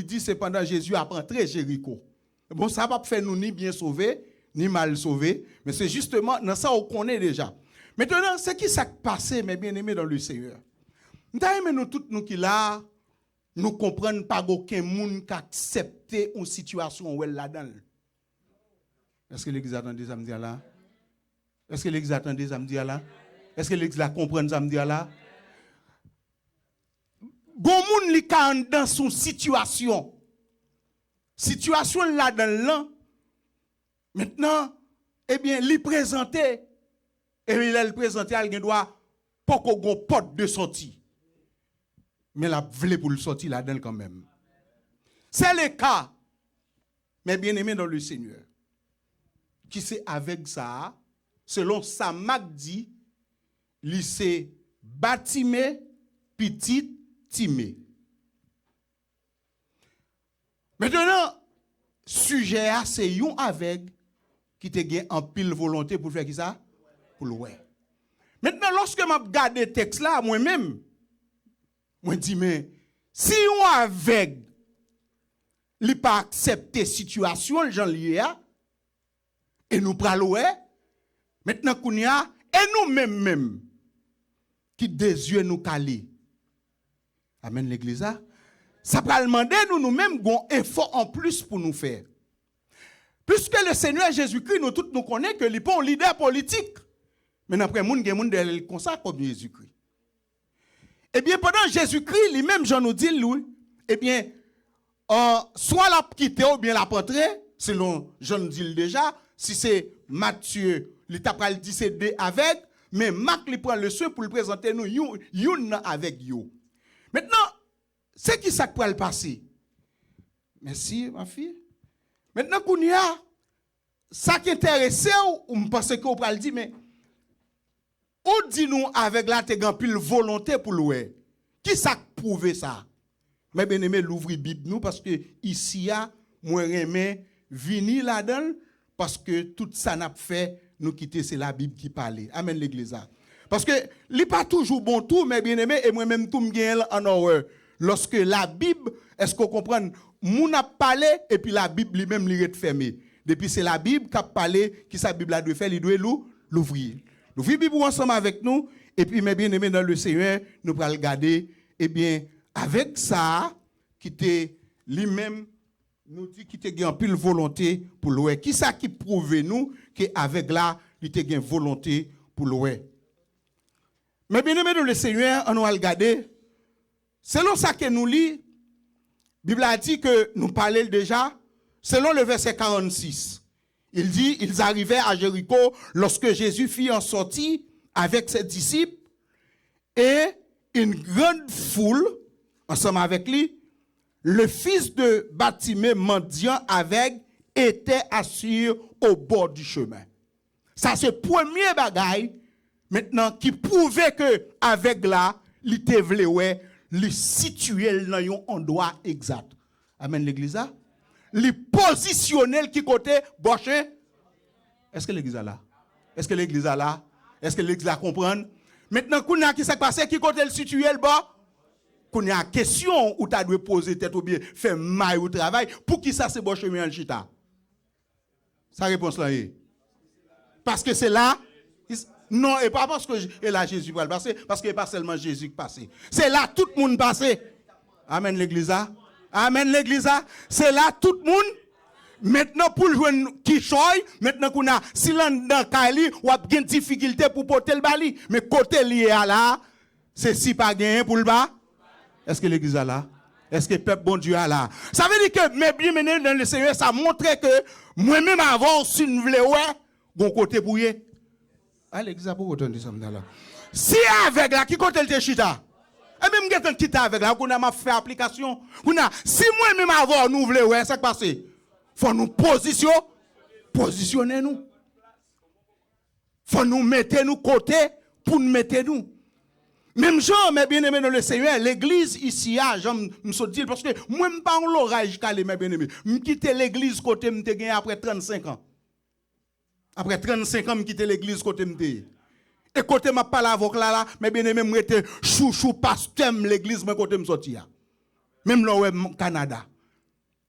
il dit c'est pendant Jésus a rentré Jéricho. Bon, ça va pas faire nous ni bien sauver, ni mal sauver, mais c'est justement dans ça qu'on connaît déjà. Maintenant, ce qui s'est passé, mes bien-aimés dans le Seigneur. Nous tous nous qui là, nous comprenons pas aucun monde qui accepte une situation où elle là-dedans. Est-ce que l'Église attendait ça me dire là? Est-ce que l'Église attendait ça me dire là? Est-ce que l'Église la comprend ça me dire là? Gon moun li ka dans son situation là dans l'an. Maintenant, eh bien, li présenté et il a présenté il doit pas qu'on gon porte de sortie. Mais la vle pour le sortir là-dedans quand même. C'est le cas, mes bien-aimés dans le Seigneur, qui c'est avec ça, selon sa dit, lycée bâtimé, petit, timé. Maintenant, sujet à c'est yon avec qui te gen en pile volonté pour faire qui ça? Pour le ouais. Maintenant, lorsque m'a regardé texte là, moi-même, moi dis mais si on avec li pas accepter situation gens lié et nous praloué maintenant kounya et nous même qui des yeux nous caler. Amen l'église ça va demander nous-mêmes gon effort en plus pour nous faire. Puisque le Seigneur Jésus-Christ nous tous nous connaît que il pas un leader politique. Mais après moun gen moun de comme ça comme Jésus-Christ. Eh bien, pendant Jésus-Christ, lui-même, Jean nous dit, lui, eh bien, soit la quitter ou bien la rentrer, selon Jean nous dit déjà, si c'est Matthieu, il dit c'est deux avec, mais Marc lui prend le soin pour le présenter nous, yon avec yo. Maintenant, c'est qui ça peut le passer? Merci, ma fille. Maintenant, qu'on y a, ça qui intéresse, ou me pense qu'on peut le dire, mais ou dit-nous avec la te pile volonté pour louer. Qui ça prouve ça? Mais bien aimé, l'ouvrir Bible nous parce que ici a moi remè vini là-dedans parce que tout ça n'a fait nous quitter c'est la Bible qui parle. Amen l'église. Parce que li pas toujours bon tout mais bien aimé et moi même tout me gagne en horreur. Lorsque la Bible, est-ce qu'on comprend moun a parlé et puis la Bible lui-même li est fermée. Depuis c'est la Bible qui a parlé qui sa Bible a doit faire, il doit l'ouvrir. Nous vivons Bible ensemble avec nous, et puis, mes bien-aimés dans le Seigneur, nous allons regarder, eh bien, avec ça, qui était lui-même, nous dit qu'il était en pile volonté pour l'ouer. Qui ça qui prouve nous qu'avec là, il était en volonté pour l'ouer. Mes bien-aimés dans le Seigneur, on va regarder, selon ça que nous lit, la Bible a dit que nous parlons déjà, selon le verset 46. Il dit, ils arrivaient à Jéricho lorsque Jésus fit en sortie avec ses disciples et une grande foule, ensemble avec lui, le fils de Bartimée mendiant avec était assis au bord du chemin. Ça c'est le premier bagaille maintenant qui prouvait que avec là, il était vle le situer dans un endroit exact. Amen l'église là. Les positionnels qui côté boché. Est-ce que l'église a là? Est-ce que l'église a là? Est-ce que l'église a comprendre? Maintenant, qu'on a qui s'est passé, qui côté le situé le bas? Qu'on a question où tu as dû poser tête ou bien faire maille au travail, pour qui ça c'est boché mais en chita? Sa réponse là est. Parce que c'est là. Non, et pas parce que et là Jésus va le passer, parce que pas seulement Jésus qui passe. C'est là tout le monde passe. Amen l'église a. Amen l'église. C'est là tout le monde. Maintenant pour le jouer qui choy, maintenant qu'on a si dans Kali ou a une difficulté pour porter le bali, mais côté lié à là, c'est si pas gagné pour le bas. Est-ce que l'église a là? Est-ce que le peuple bon Dieu a là? Ça veut dire que mes bien menés dans le Seigneur, ça montre que moi-même avant si nous voulons ouais, bon côté pour y. Ah l'église a pour autant de ça là. Si avec là qui côté le chita? Et même quelqu'un qui avec là, qu'on a m'a fait application. On a si moi-même avant nous voulons ouais, ça passe. Faut nous positionner nous. Faut nous mettre nous côté pour nous mettre nous. Même genre, mes bien-aimés dans le Seigneur, l'église ici, j'aime me dire parce que moi, je ne pas en l'orage calé, mes bien-aimés. Je quitte l'église côté me gagné après 35 ans. Après 35 ans, je quitte l'église côté me Et côté m'a pas la voix là, mes bien-aimés, je chouchou pasteur l'église, mais côté me sortir. Même là, au Canada.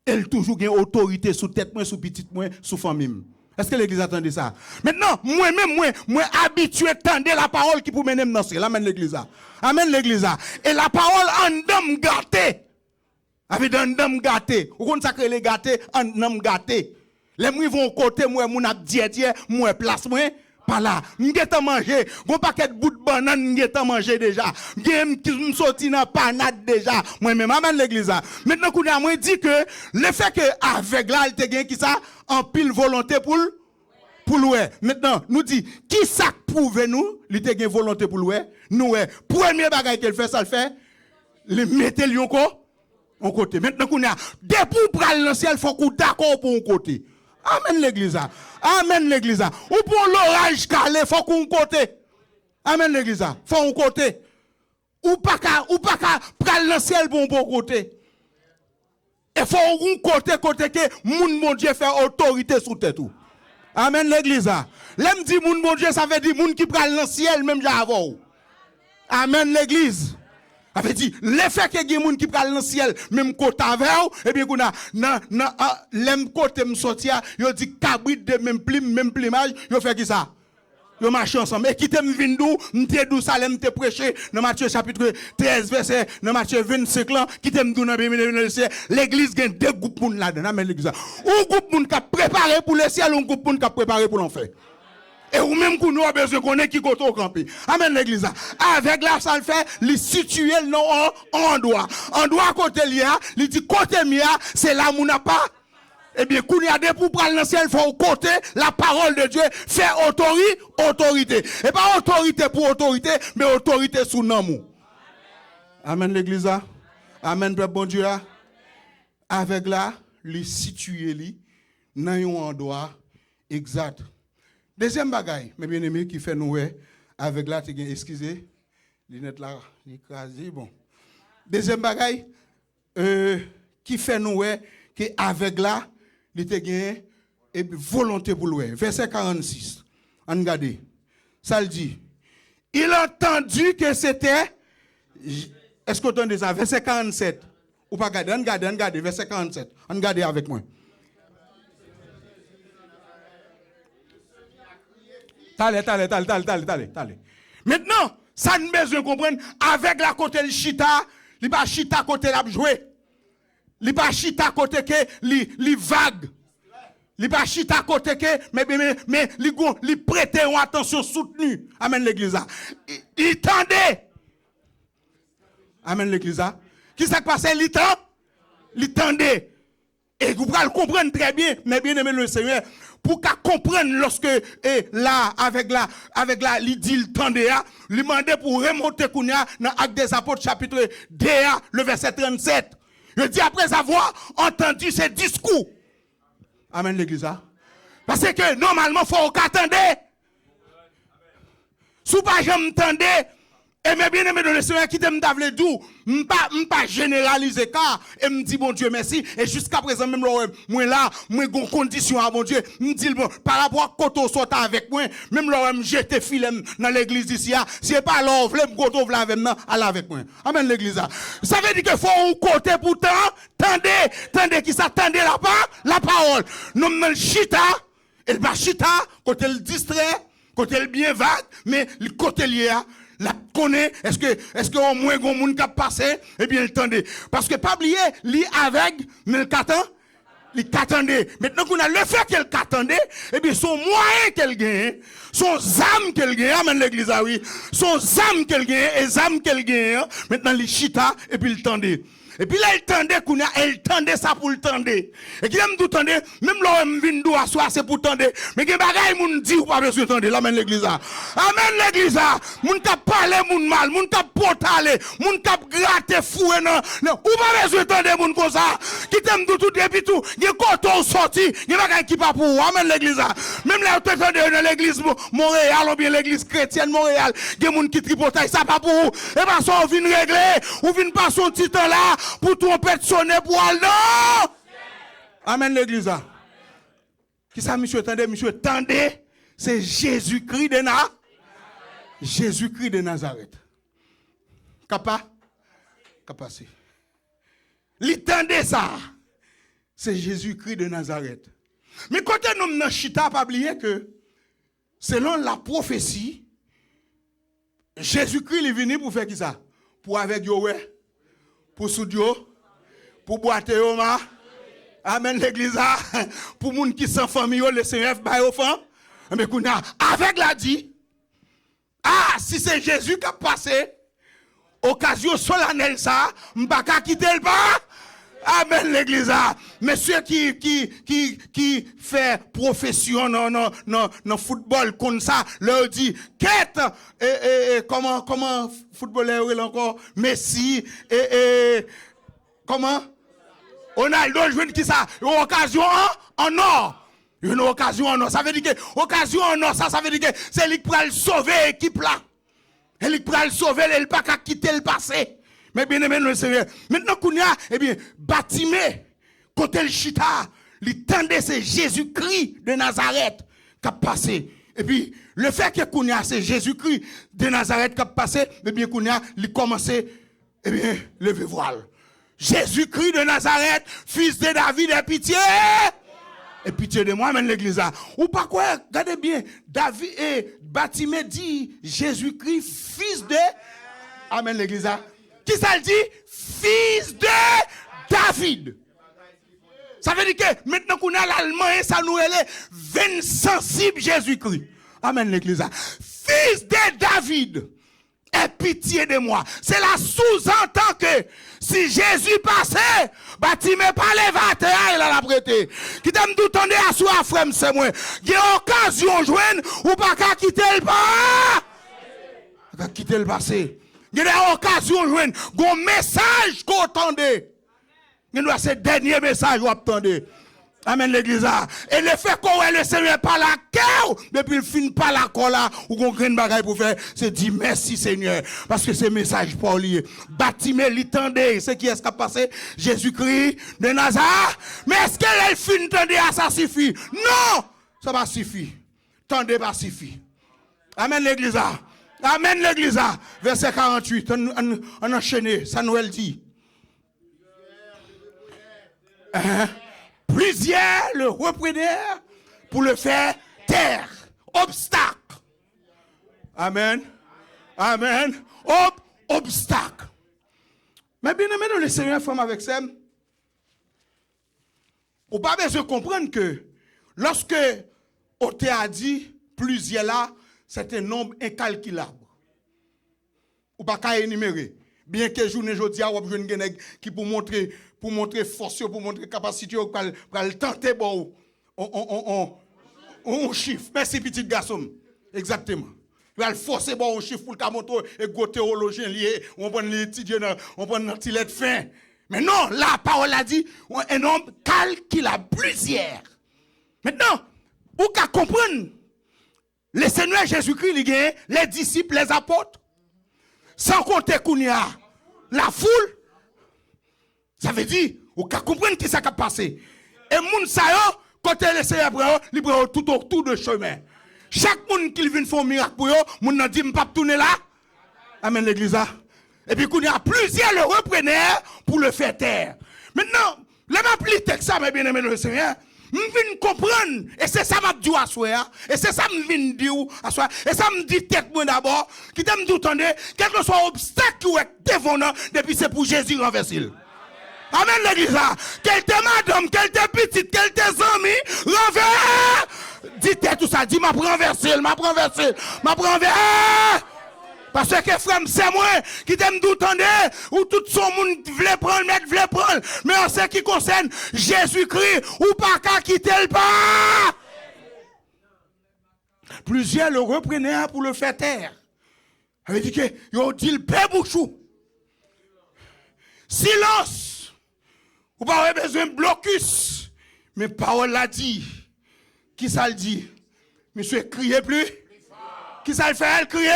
elle toujours gagne autorité sous tête moi, sous petite moi, sous famille. Est-ce que l'église attendait ça? Maintenant, moi-même, moi habitué à tendre la parole qui pour mener dans ciel. Amen l'église. Amen l'église. Et la parole en dame gâté. Avec un dame gâté. Vous comprenez ça que les gâtés en dame gâté. Les mouis vont côté moi, mon ap dié, moi place moi. Pas là, m'geta manger, gon paquet de bout de banane m'geta manger déjà. M'gem qui m'sorti dans panade déjà. Moi même amène l'église. Maintenant qu'on a moi dit que le fait que avec là il te gagne qui ça en pile volonté pour louer. Maintenant nous dit qui ça prouve nous, il te gagne volonté pour louer. Nous premier bagage qu'elle fait ça le fait, le mettre lion ko on côté. Maintenant qu'on a des pour pral dans ciel faut qu'on d'accord pour un côté. Amen l'église. Amen l'église. Ou pour l'orage calé, faut qu'on côté. Amen l'église. Faut un côté. Ou pas pral dans ciel pour un bon côté. Et faut un côté que mon Dieu fait autorité sous tête tout. Amen l'église. L'aime dit mon Dieu ça veut dire moun qui pral dans ciel même j'avou. Amen l'église. Avait dit l'effet que gen moun qui pral dans ciel même côté avec et bien qu'on a l'aime côté me sortir yo dit cabrit de même plumage yo fait qui ça yo marche ensemble et qui t'aime vindou m'te dou ça l'aime te prêcher dans Matthieu chapitre 13 verset dans Matthieu 25 là qui t'aime dou dans l'église gen deux groupes moun là-dedans amen l'église un groupe moun qui préparé pour le ciel un groupe moun qui préparé pour l'enfer. Et ou même qu'on a besoin qu'on ait qui côté au campé. Amen l'église. Avec là, ça le fait, les situer non en droit. En droit côté lié, il dit côté mia, c'est là où n'a pas. Eh bien, qu'on y a des pour prendre le ciel, faut côté la parole de Dieu, fait autorité. Et pas autorité pour autorité, mais autorité sous nom. Amen l'église. Amen peuple bon Dieu. Avec là, les situer li, dans un endroit exact. Deuxième bagaille, mes bien-aimés, qui fait nous avec là, tu excusez, lunette là, écrasé, bon. Deuxième bagaille, qui fait nous que avec là, il te gagne et volonté pour louer. Verset 46. On regarde. Ça le dit. Il a entendu que c'était. Est-ce que vous entendez ça? Verset 47. Ou pas regarder? On regarde. Verset 47. On regarde avec moi. Allez. Maintenant, ça ne besoin de comprendre. Avec la côté le chita, il pas chita côté la jouer. Il pas chita côté que li vague. Il pas chita côté que mais li prêter une attention soutenue. Amen l'église. Il tendait. Amen l'église. Qui s'est passé il tendait. Et vous pouvez le comprendre très bien, mais bien aimé le Seigneur, pour qu'à comprendre lorsque là avec la il dit il tendait, il demandait pour remonter kounya dans Actes des Apôtres chapitre 2 le verset 37. Il dit après avoir entendu ces discours. Amen l'église. Parce que normalement faut qu'attendre. Sous pas jamais tendez. Et mes bien-aimés de le Seigneur qui t'aime d'avler d'où, m'pas généraliser car, et me dit bon Dieu merci, et jusqu'à présent même moi là, moi gon condition à mon Dieu, me dit bon, par rapport à koto sota avec moi, même là j'étais filé dans l'église ici, c'est pas là, vle koto vle avec moi, aller avec moi. Amen l'église. Ça veut dire que faut un côté pourtant, tendez qui ça, tendez la parole. Non mais chita, et pas chita, côté le distrait, côté le bien vague, mais le côté lié la connaît, est-ce que au moins gon moun k'ap passer et bien il tendait parce que pas oublier li avec mais il t'attendait maintenant qu'on a le fait qu'elle t'attendait et bien son moyen qu'elle gagne son âme qu'elle gagne amen l'église oui son âme qu'elle gagne et âme qu'elle gagne maintenant il chita et puis il tendait. Et puis là, elle tendait ça pour le tendre. Et qui aime tout tendre, même là, elle vient d'où à soi, c'est pour tendre. Mais qui bagaille, moun dit ou pas besoin de tendre. Amen l'église. Amen l'église. Moun tap parler, moun mal, moun tap portaler, moun tap gratter, fouer, non. Ou pas besoin de tendre, moun comme ça. Qui t'aime tout, et puis tout. Y'a coton sorti, y'a bagaille qui pas pour vous. Amen l'église. Même là, vous tendez dans l'église Montréal, ou bien l'église chrétienne Montréal, y'a moun qui tripotaille, ça pas pour vous. Et pas ça, on vient régler, ou vient pas son titre là. Pour trompette sonner pour aller non. Amen l'église. Qui ça monsieur tendez, c'est Jésus-Christ de Nazareth. Jésus-Christ de Nazareth. Capacité. Il tendait ça. c'est Jésus-Christ de Nazareth. Mais quand nous avons chita, pas oublier que, selon la prophétie, Jésus-Christ est venu pour faire qui ça? Pour avec yo, pour soudio, pour boiter yo, amen l'église, pour les gens qui sont famille, le Seigneur va au fond. Mais avec la dit, si c'est Jésus qui a passé, occasion solennelle ça, m'baka quitter le pas. Amen l'église. Monsieur qui fait profession non football comme ça, leur dit quête comment footballeur il encore Messi comment Ronaldo joue qui ça occasion en or. Une occasion en or, ça veut dire que occasion en or, ça veut dire que c'est lui qui peut sauver l'équipe là. Elle peut sauver, elle pas qu'à quitter le passé. Mais bien aimé, le Seigneur. Maintenant qu'on a, Batimé, côté le chita, l'étendue c'est Jésus-Christ de Nazareth qui a passé. Et puis, le fait que qu'on a, c'est Jésus-Christ de Nazareth qui a passé, bien qu'on a, il commencé, lever voile. Jésus-Christ de Nazareth, fils de David, et pitié. Et pitié de moi, amène l'église là. Ou pas quoi, regardez bien, David et Batimé dit Jésus-Christ, fils de. Amène l'église là. Qui ça le dit? Fils de David. Ça veut dire que maintenant qu'on a l'allemand, ça nous est sensible Jésus-Christ. Amène l'église là. Fils de David. Aie pitié de moi. C'est la sous-entend que si Jésus passait, Batimé pas levater, il a la prêté. Qui t'aime tout tendre à soi, frère, c'est moi. Il y a occasion de joindre ou pas qu'à quitter le pas. Qu'à quitter le passé. Il y a occasion de joindre. Un message qu'on entendait. Il y a ce dernier message qu'on attendait. Amen l'église. Et le fait qu'on ait le Seigneur par la cœur, depuis le fin par la cola, ou qu'on crée une bagaille pour faire, c'est dire merci Seigneur. Parce que ce message pour lié. Batimé l'itendé, c'est qui est-ce qui a passé? Jésus-Christ de Nazareth. Mais est-ce qu'elle fin tendé à ça suffit? Non! Ça va suffire. Tendez pas suffit. Amen l'église. Amen l'église. Verset 48. On enchaîne. Ça nous elle dit. Plusieurs le reprenèrent pour le faire taire. Obstacle. Amen. Amen. Obstacle. Mais bien aimé, le Seigneur forme avec ça. On pas besoin de comprendre que lorsque on t'a dit plusieurs là, c'est un nombre incalculable. Ou pas qu'à énumérer. Bien que journée jodi a ou jeune genèg qui pour montrer force, pour montrer capacité pour le tenter bon on chiffre. Merci petit garçon. Exactement. Il va forcer bon chiffre pour le montrer et go théologien lié, on prend l'étudier on prend un tilet fin. Mais non, la parole a dit un nombre calculable plusieurs. Maintenant, ou qu'à comprendre le Seigneur Jésus-Christ il gagne les disciples, les apôtres. Sans compter qu'on y a la foule, ça veut dire, ou qu'à comprendre qui ça a passé. Et moun sa yo, quand elle essaie après, il prend tout autour de chemin. Chaque monde qui vient faire un miracle pour eux, moun nan dit m'pa tourner là. Amen l'église. Et puis qu'on y a plusieurs le repreneurs pour le faire taire. Maintenant, les m'applique texte ça, mes bien-aimés le Seigneur. Je viens comprendre, et c'est ça que je dis à soi, et c'est ça que je viens dire à soi, et ça me dit tête moi d'abord, qui t'aime tout entendre, quel que soit l'obstacle qui est devant nous, depuis c'est pour Jésus renverser. Amen l'église. Quelle t'es madame, quelle t'es petite, quelle t'es amis, renverse. Dites tout ça, dis m'a renversé. Parce que frère, c'est moi qui t'aime tout entendre, ou tout son monde voulait prendre, mais en ce qui concerne Jésus-Christ, ou pas qu'à quitter le pas. Plusieurs le reprenaient pour le faire taire. Ça veut dire que, ils dit le père bouchou. Silence. Ou pas besoin de blocus. Mais parole l'a dit. Qui ça le dit? Monsieur, criez plus. Qui ça le fait? Elle crier.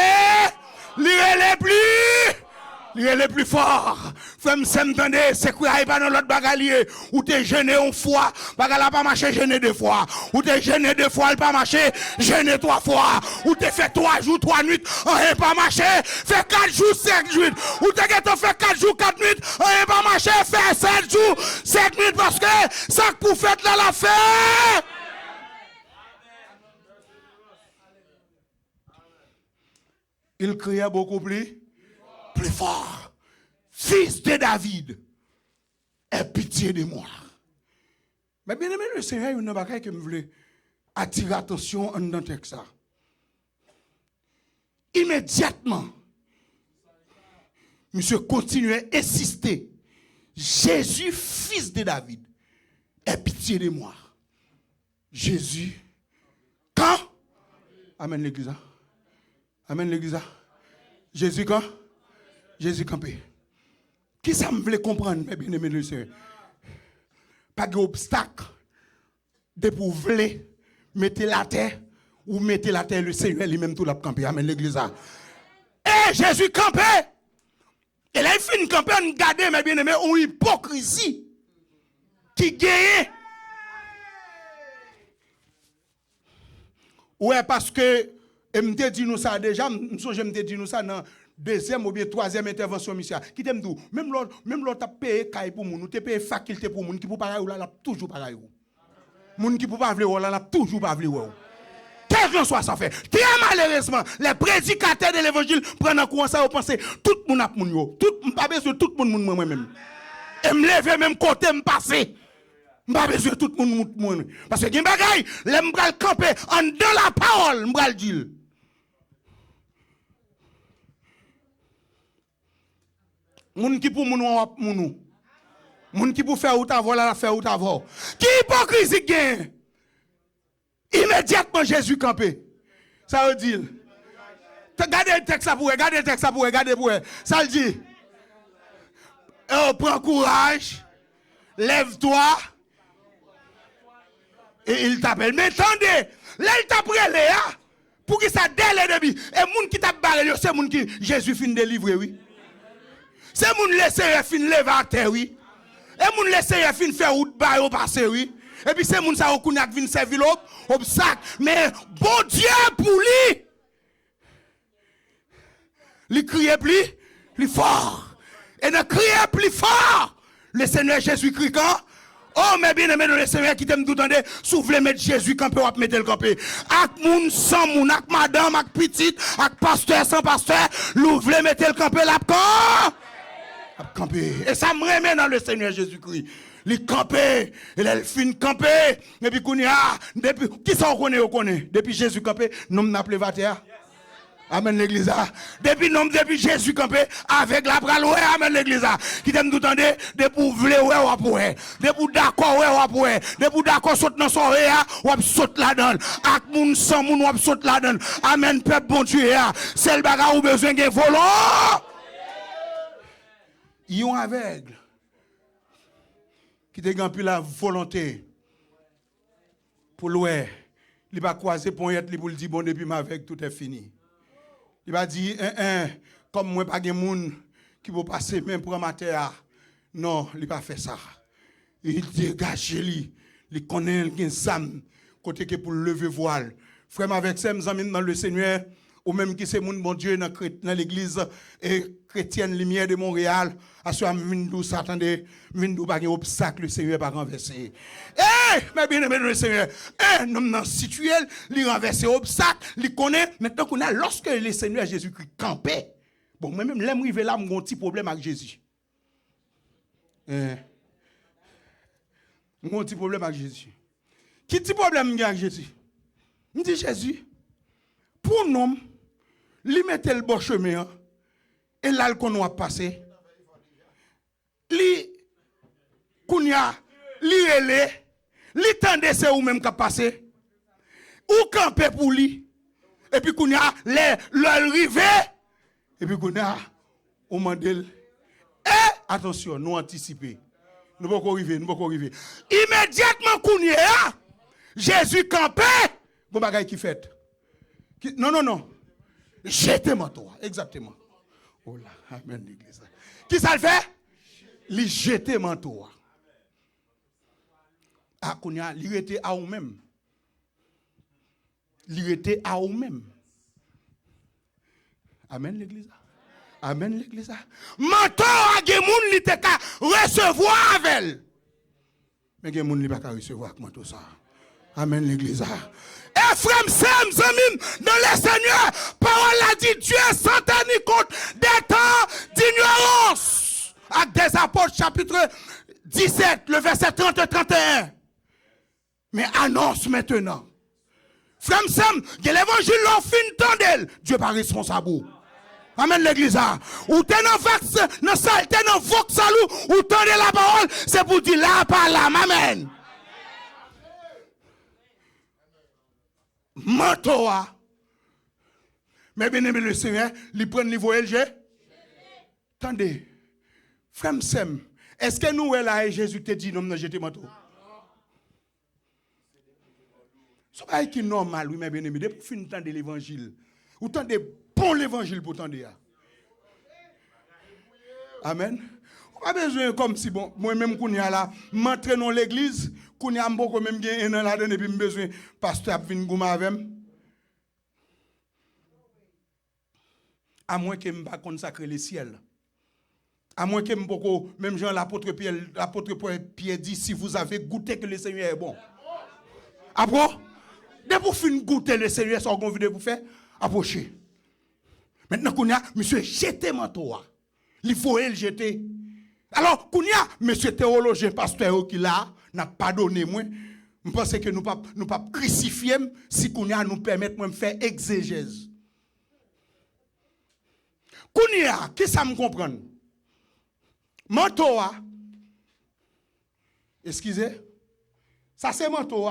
Il est le plus fort. Femme s'entendez, c'est quoi pas dans l'autre bagalier. Ou t'es gêné une fois, bagala pas marché gêné 2 fois. Ou t'es gêné 2 fois, elle pas marché, gêné 3 fois. Ou t'es fait 3 jours, 3 nuits, elle pas marché, fait 4 jours, 5 nuits. Ou t'es fait 4 jours, 4 nuits, elle pas marché, fait 7 jours, 7 nuits parce que ça que vous faites là la fait. Il criait beaucoup plus fort. Fils de David, aie pitié de moi. Mais bien aimé, le Seigneur, il y a une bagaille que je voulais attirer l'attention dans le texte. Immédiatement, monsieur continuait à insister. Jésus, fils de David, aie pitié de moi. Jésus, quand? Amen l'église. Amen l'église. Jésus quand? Jésus campé. Qui ça me voulait comprendre, mes bien-aimés le Seigneur? Pas d'obstacle de pour vouloir mettre la terre ou mettre la terre le Seigneur lui-même tout l'a campé. Amen l'église. Et Jésus campé. Et là il finit de camper, on garde mes bien-aimés une hypocrisie qui gagne. Ouais, parce que je me dit nous ça déjà, je me dit nous ça dans deuxième ou bien troisième intervention mission. Qui t'aime tout, même l'autre a payé caille pour moun, ou t'es payé faculté pour moun qui pour pareil ou là, toujours pareil ou. Moun qui pour pas vouloir là, toujours pas vouloir. Quel que soit ça fait. Qui a malheureusement les prédicateurs de l'évangile prennent en compte ça, vous pensez tout le monde a moun yo, tout pas besoin tout le monde moi même. Et me lever même côté me passer. M'pas besoin tout le monde parce que gen bagay, les m'bral camper en dans la parole, m'bral dire. Moun qui pour moun moun qui pour faire ou ta la faire ou ta voix. Qui hypocrisie gen? Immédiatement Jésus campé. Ça veut dire regardez le texte pour regardez pour ça le dit. Oh, prends courage. Lève-toi. Et il t'appelle. Mais attendez, là il t'appelle là. Pour que ça délai début. Et moun qui t'a barré, c'est moun qui Jésus fin délivrer, oui. C'est moun laisser fin lever à terre, oui. Et moun laisser fin faire route ba au passé, oui. Et puis c'est moun ça au kounak vin servir au sac. Mais bon Dieu pour lui. Il criait plus fort. Et ne criait plus fort. Le Seigneur Jésus crie quand? Oh, mais bien aimé, le Seigneur qui t'aime tout entendre, si vous voulez mettre Jésus campé, ou mettre le campé. Ak moun sans moun, ak madame, ak petite, ak pasteur sans pasteur, vous voulez mettre le campé là, campé. Et ça me remet dans le Seigneur Jésus-Christ. Il campé, il fin campé, et puis qu'on y a, depuis, qui ça on connaît? Depuis Jésus campé, nous m'appelons Vatéa. Amen l'église. Depuis Jésus campé avec la bras ouais amen l'église. Qui t'aime tout entendre de pour vouloir ouais ou pour de pour d'accord ouais ou pour de pour d'accord saute dans son réa ou saute là-dedans. Ak moun sans moun ou saute là-dedans. Amen peuple bon Dieu ya. C'est le bagarre ou besoin de volant. Yon aveugle qui te gagne plus la volonté pour louer. Il va croiser pour être pour le dire bon depuis ma avec tout est fini. Il va dire, comme moi, pas de monde qui va passer même pour ma terre. Non, il va pas faire ça. Il dégage lui. Il connaît qu'il sam côté que pour lever voile. Frère avec ses amis dans le Seigneur, ou même qui c'est mon bon Dieu dans l'église et chrétienne lumière de Montréal, à ce moment s'attendait, vindou pas de obstacle, le Seigneur pas renversé. Mais bien aimé le Seigneur, un homme dans situé, il renverse obstacle, il connaît, maintenant qu'on a, lorsque le Seigneur Jésus-Christ campait, bon, moi-même, l'aime arrivé là, j'ai un petit problème avec Jésus. J'ai un petit problème avec Jésus. Qui petit problème j'ai avec Jésus? Je dis Jésus, pour un homme, il mettait le bon chemin, et là, qu'on a passé, li kounya li relé li tande c'est ou même qui passé ou camper pour lui et puis kounya le rivé et puis kounya on mandel attention nous anticiper nous pas arriver immédiatement kounya Jésus campé bon bagay qui fait non jetez-moi toi exactement oh là amen l'église Qui ça le fait? Il jette manteau. Ah, qu'on y a, il était à vous-même. Il était à vous-même. Amen l'église. Amen l'église. Manteau a des gens qui te recevoir avec elle. Mais des gens qui ne peuvent pas recevoir avec manteau ça. Amen l'église. Et frère Sam, dans le Seigneur, parole a dit Dieu s'en tenir compte des temps d'ignorance. Actes des Apôtres, chapitre 17, le verset 30 et 31. Mais annonce maintenant. Frère Sam, que l'évangile l'en fin tendel, Dieu pas responsable. Amen l'église. Ou t'es dans vax, dans salle, t'es dans vox salou, ou tendez la parole, c'est pour dire là par là. Amen. Mantoa. Mais bien aimé le Seigneur, il prend le niveau LG. Attendez. Frère Sam, est-ce que nous là Jésus te dit non non jeter manteau? C'est pas qui normal oui mais bien aimé depuis fin temps de l'évangile. Ou tant de bon l'évangile pour tendre. Amen. Pas besoin comme si bon moi même qu'on y a là m'entrer dans l'église qu'on y a beaucoup même gain un an là-dedans et puis besoin pasteur vinn gouma avec à moins que me pas consacrer le ciel. À moins que m'poko même Jean l'apôtre Pierre dit si vous avez goûté que le Seigneur est bon. Après dès pour fin goûter le Seigneur ça qu'on veut pour faire approcher. Maintenant qu'on y a monsieur jeter manteau. Il faut le jeter. Alors qu'on y a monsieur théologien pasteur qui là n'a pas donné moi. Je pense que nous pas crucifier si qu'on y a nous permettre moi faire exégèse. Qu'on y a qui ça me comprendre? Manteau, excusez, ça c'est manteau.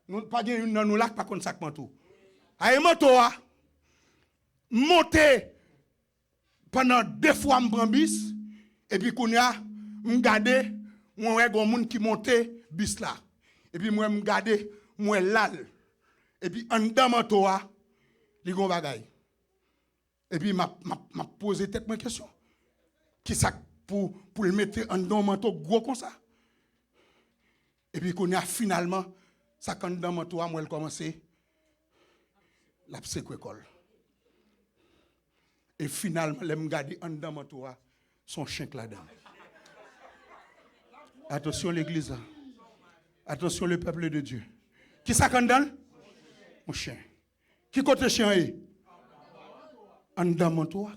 Nous pas bien une dans nous là pas contre sac manteau. Aïe manteau, monter pendant 2 fois m'prend bis et puis qu'on y a m'garder moi gon monde qui monter bis là. Et puis moi m'garder moi lal. Et puis en dedans manteau li gon bagay. Et puis m'a poser tête moi question. Qui ça pour le mettre en dedans manteau gros comme ça. Et puis qu'on a finalement ça quand dans manteau moi elle commencer la psychoécole. Et finalement les me garder en dedans manteau son chien là-dedans. Attention l'église. Attention le peuple de Dieu. Qui ça quand dans? Mon chien. Qui côté chien est? En dedans manteau.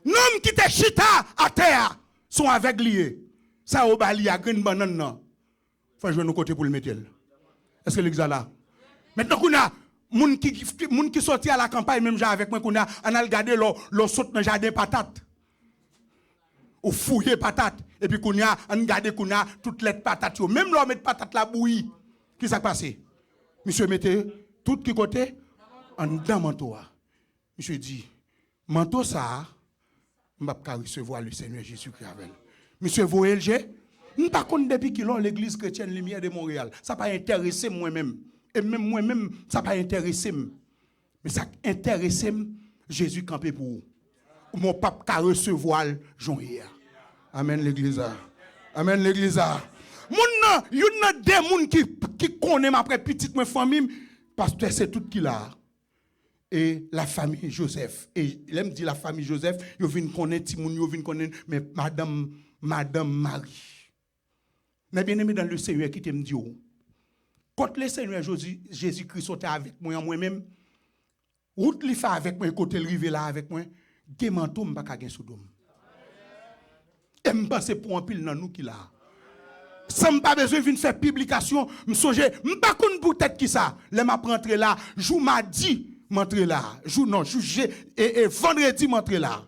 Nom qui te chita à terre sont avec lié. Ça au bali a green banane non. Faut jouer nos côté pour le mettre. Est-ce que l'exa là? Maintenant qu'on a moun qui sorti à la campagne même avec moi qu'on a on a regardé le saute dans jardin patate. Ou fouiller patate et puis qu'on a on regarder qu'on a toutes les patates même l'on met patate la bouillie. Qui ça passé? Monsieur mettez tout qui côté en dedans manteau. Monsieur dit manteau ça je ne peux pas recevoir le Seigneur Jésus-Christ avec elle. Monsieur Voelge, je ne sais pas depuis qu'il a l'église chrétienne Lumière de Montréal. Ça n'a pas intéressé moi-même. Et même moi-même, ça n'a pas intéressé. Mais ça intéresse Jésus campé pour vous. Mon pape a recevoir Jean-Hier. Amen l'église. Amen l'église. Il y a des gens qui connaissent après petite famille parce que c'est tout qu'il a. Et la famille Joseph. Et il me dit la famille Joseph, ils viennent connaître Timoun, ils viennent connaître, mais Madame Marie. Mais bien aimé dans le Seigneur qui te me dit, quand le Seigneur Jésus-Christ était avec moi-même, route li fait avec moi, côté le rive là avec moi, gemanto m'pa ka gen soudom. Et m'pense pour un pile dans nous qui là. Sans pas besoin de faire publication, m'songe, m'pa konn pour tête qui ça. Les m'a rentrer là, jou m'a dit m'entrer là. Et vendredi m'entrer là.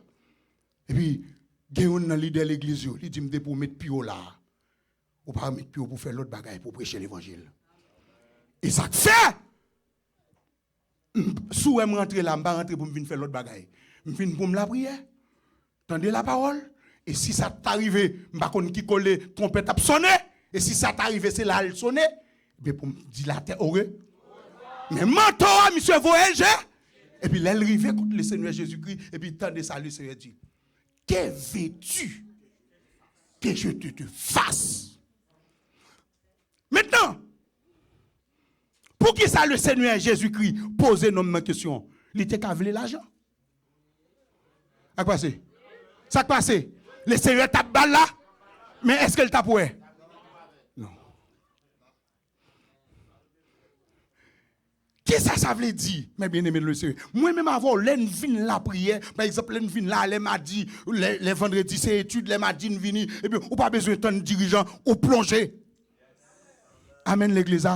Et puis gen un leader l'église il dit m'de pour mettre pio là. Ou pas mettre pio pour faire l'autre bagaille pour prêcher l'évangile. Et ça fait sous me rentrer là, m'pa rentrer pour venir faire l'autre bagaille. M'vinn pour me la prière. Tendez la parole. Et si ça t'arrive, m'pa konn qui coller trompette a sonner. Et si ça t'arrive c'est là elle sonner, bien pour me dilater heureux. Mais mentor monsieur Voelge Et puis, elle arrivait contre le Seigneur Jésus-Christ. Et puis, tendait ça, le Seigneur dit, que veux-tu que je te fasse? Maintenant, pour qui ça le Seigneur Jésus-Christ posait une question? Il était qu'à voler l'argent. À quoi c'est? Ça passe? Le Seigneur tape balle là, mais est-ce qu'elle tape ouais? Non. Qu'est-ce que ça veut dire, mes bien-aimés le Seigneur? Moi-même avant, l'envie la prière, par exemple, l'envie là, elle m'a dit, les vendredis c'est études, les m'a dit, et puis, on pas besoin de temps de dirigeant, ou plonger. Amen l'église.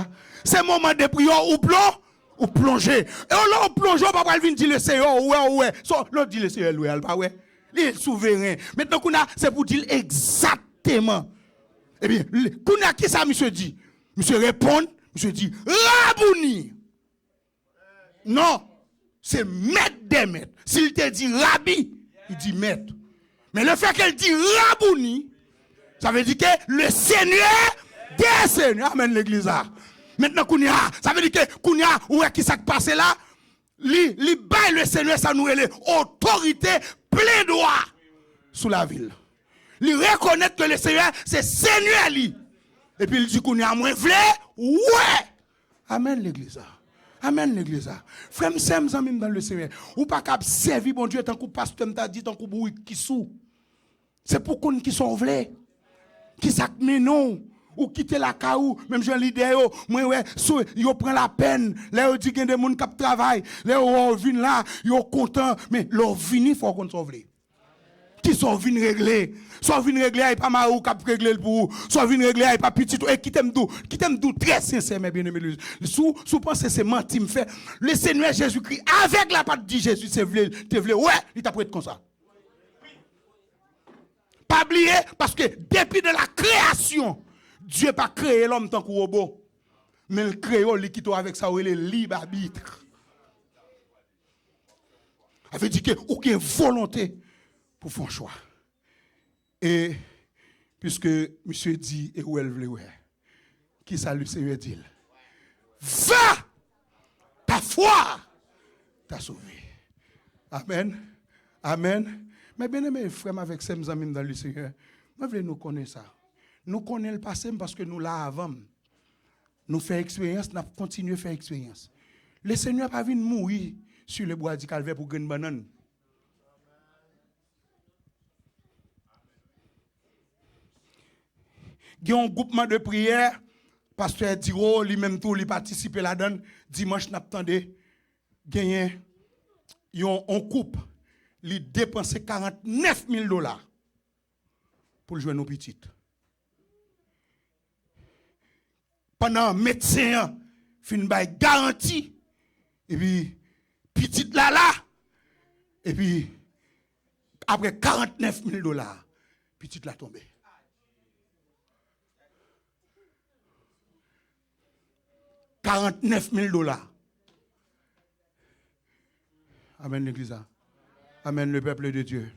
C'est moment de prière, ou plonger. Et là, on plonge, on va pas venir dire le Seigneur, ouais. L'autre dit le Seigneur, ouais, pas ouais. Il est souverain. Maintenant, c'est pour dire exactement. Eh bien, qui ça, monsieur dit? Monsieur répond, monsieur dit, Rabouni. Non, c'est maître des maîtres. S'il te dit Rabbi, il dit maître. Mais le fait qu'elle dit Rabouni, ça veut dire que le Seigneur des Seigneurs. Amen l'église. Maintenant, ça veut dire que où est qui s'est passé là? Li bail le Seigneur, ça nous relève autorité, plein droit sous la ville. Il reconnaît que le Seigneur, c'est Seigneur lui. Et puis il dit qu'on a moins vle, ouais. Amen l'église. Amen l'église. Frère, m'sem dans le Seigneur. Ou pas cap servir bon Dieu tant que pasteur m'a dit tant que bouille qui sous. C'est pour qu'on qui sont vle. Qui sac mais non. Ou quitter la caou, même Jean leader yo, moi ouais, yo prend la peine, là yo dit qu'il y a des gens qui travaillent, là yo vinn là, yo content, mais leur vini faut qu'on sauve. Qui sont venus régler, soit venus régler pas marou cap régler pour, soit venus régler pas petit et qui t'aime dou très sincère mes bien-aimés. Sous penser c'est menti me fait. Le Seigneur Jésus-Christ avec la patte de Jésus, c'est vle, ouais, il t'a prêté comme ça. Pas oublier parce que depuis de la création Dieu n'a pas créé l'homme tant que robot. Mais il crée l'équité avec ça, il est libre arbitre. Ça veut dire qu'il y a aucune volonté pour faire un choix. Et puisque monsieur dit, et où elle veut, qui ça le Seigneur dit? Va! Ta foi t'a sauvé. Amen. Amen. Mais bien aimé, frère, avec ses amis dans le Seigneur, moi, je veux nous connaître ça. Nous connaissons le passé parce que nous l'avons. Nous faisons expérience, nous continuons à faire expérience. Le Seigneur n'a pas vu mourir sur le bois du calvaire pour gagner une banane. Il y a un groupement de prière, pasteur Diro, lui-même tout, lui participe là-dedans. Dimanche, nous attendons gagner un couple, lui dépenser $49,000 pour jouer nos petites. Pendant médecin fin bay garantie et puis petite là et puis après $49,000 petite là tombé. $49,000. Amen l'église. Amen le peuple de Dieu.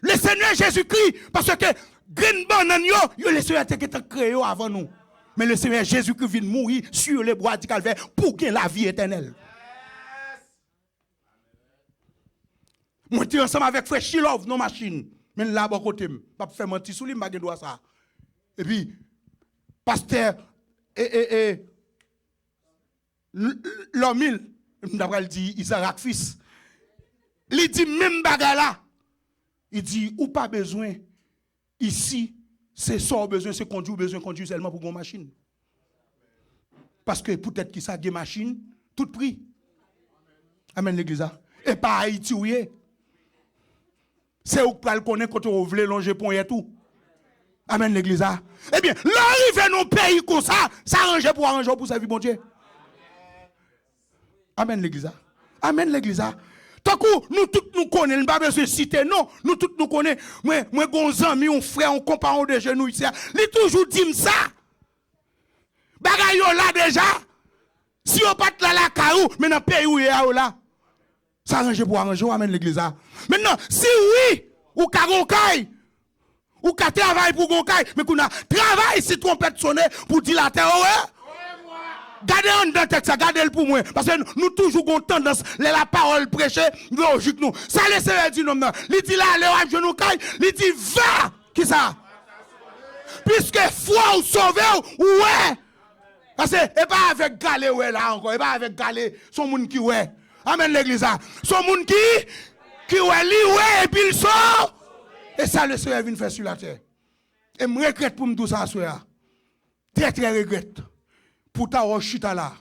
Le Seigneur Jésus-Christ parce que green banane yo le Seigneur était créé avant nous. Mais le Seigneur Jésus-Christ vient mourir sur les bois du calvaire pour gagner la vie éternelle. Moi, je suis ensemble avec Frère Chilov, nos machines. Mais là, à côté, je ne vais pas faire mentir sur lui, je ne vais pas ça. Et puis, pasteur, l'homme, d'après il dit, Isaac fils. Il dit, même bagarre là. Il dit, ou pas besoin, ici, c'est ça besoin, c'est conduire seulement pour une machine. Parce que peut-être qu'il s'agit de machine, tout prix. Amen l'église. Et pas Haïti, oui. C'est où pour le connaître quand on veut longer pour et tout. Amen l'église. Eh bien, l'arrivée dans un pays comme ça, s'arranger pour sa vie, bon Dieu. Amen l'église. Amen l'église. Tant que nous tous nous connaissons, nous pas besoin de citer, non, nous tous nous connaissons. Moi, gon ami, un frère, un compagnon de genoux ici, il toujours dit ça. Bagay yo là déjà. Si on pas là la caillou, mais dans le pays où il y a là, ça arrange pour arranger, amène l'église. Maintenant, si oui, ou ka goncaille, ou ka travail pour goncaille, mais qu'on a travail si trompette sonné pour dilater, ouais. Gardez en dans texte, gardez-le pour moi. Parce que nous toujours avons tendance, la parole prêchée, logique nous. Ça le Seigneur dit non. Il dit là, le genou caille, il dit va. Qui ça? Puisque foi ou sauver, ouais. Parce que, et pas avec Galé, ouais, là encore. Et pas avec Galé, son monde qui, ouais. Amen l'église. Son monde qui, ouais, lui, ouais, et puis il sort. Et ça, le Seigneur vient faire sur la terre. Et je regrette pour me dire ça, soir. Très, très regrette. Pour ta chita là.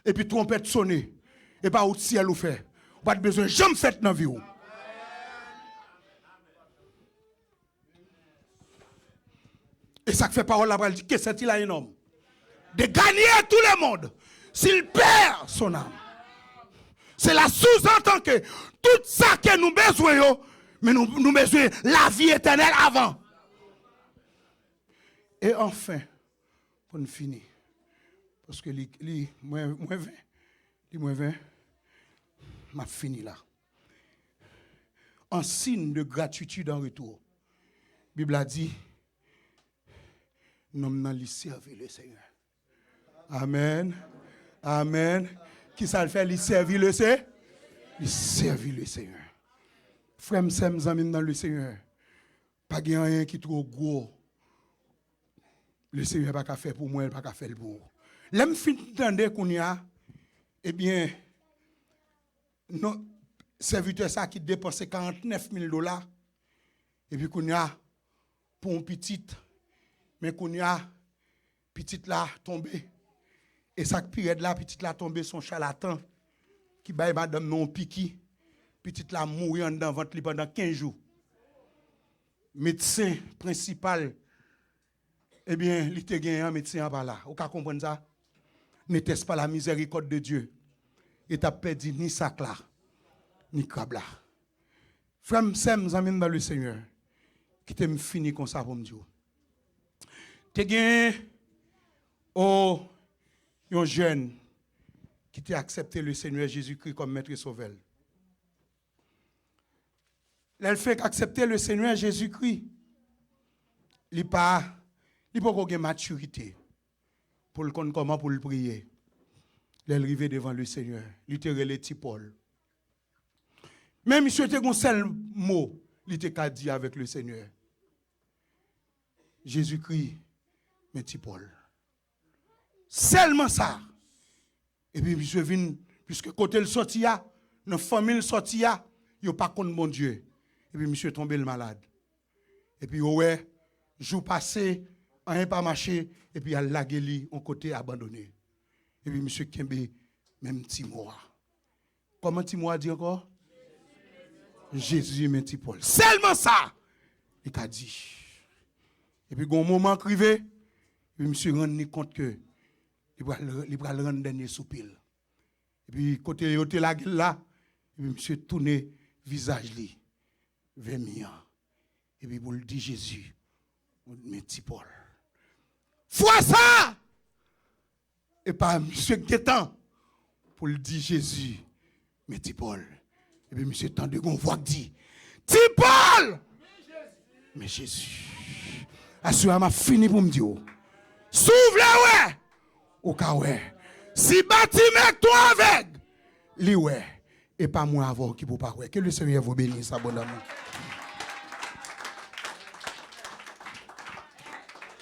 Et puis trompette sonner. Et pas au ciel ou fait. Pas de besoin, jamais fait dans la vie. Et ça fait parole là, il dit que c'est-il un homme de gagner tout le monde s'il perd son âme. C'est la sous-entend que tout ça que nous besoin, mais nous besoin la vie éternelle avant. Et enfin, pour nous finir, parce que moins 20, m'a fini là. En signe de gratitude en retour, la Bible a dit, nous allons servir le Seigneur. Amen. Amen. Qui ça le fait? Il servir le Seigneur? Il servir le Seigneur. Frère, mes amis dans le Seigneur. Pas de rien qui est trop gros. Le Seigneur n'a pas qu'à faire pour moi, il n'a pas qu'à faire pour moi. L'aime fin d'entendre qu'on y a, eh bien, nos serviteurs ça qui dépensent 49 000 $, et puis qu'on y a pour une petite, mais qu'on y a petite là tombé. Et ça pire là, petite là tombé son charlatan qui baille madame non piqui, petite là mourir dans ventre pendant 15 jours. Médecin principal, eh bien, il était gagné un médecin par là. Vous comprenez ça? N'était-ce pas la miséricorde de Dieu? Et t'as perdu ni sac là, ni crabe là. Frère, mes amis dans le Seigneur, qui t'aime fini comme ça pour me dire. T'es gagné un jeune qui t'a accepté le Seigneur Jésus-Christ comme maître et sauveur. Elle fait qu'accepter le Seigneur Jésus-Christ, il n'a pas de maturité pour le connaître comment pour le prier. Il est arrivé devant le Seigneur, littéralement petit Paul. Mais monsieur était un seul mot, il était dit avec le Seigneur. Jésus-Christ, mais petit Paul. Seulement ça. Et puis monsieur vient, puisque côté le sorti, dans la famille sorti, il n'y a pas contre mon Dieu. Et puis monsieur tombé le malade. Et puis ouais, jour passé, rien pas marché, et puis il a lagué en côté abandonné. Et puis monsieur Kembe, même petit mois. Comment petit mois dit encore? Jésus, mais petit Paul. Seulement ça, il a dit. Et puis, un moment arrivé, je me suis rendu compte que il va le rendre dernier soupir. Et puis, côté de la gueule là, je me suis tourné visage vers moi. Et puis, pour le dire Jésus, mes petits Paul. Fois ça! Et pas monsieur Guétan, pour le dire Jésus, mes petits Paul. Et puis, monsieur Tande, on voit qui dit, petit Paul! Mais Jésus. Assure m'a fini pour me dire. S'ouvre ouais. Au cas ouais. Si bâtiment toi avec. Li ouais. Et pas moi avant qui peut pas ouais. Que le Seigneur vous bénisse, abondamment.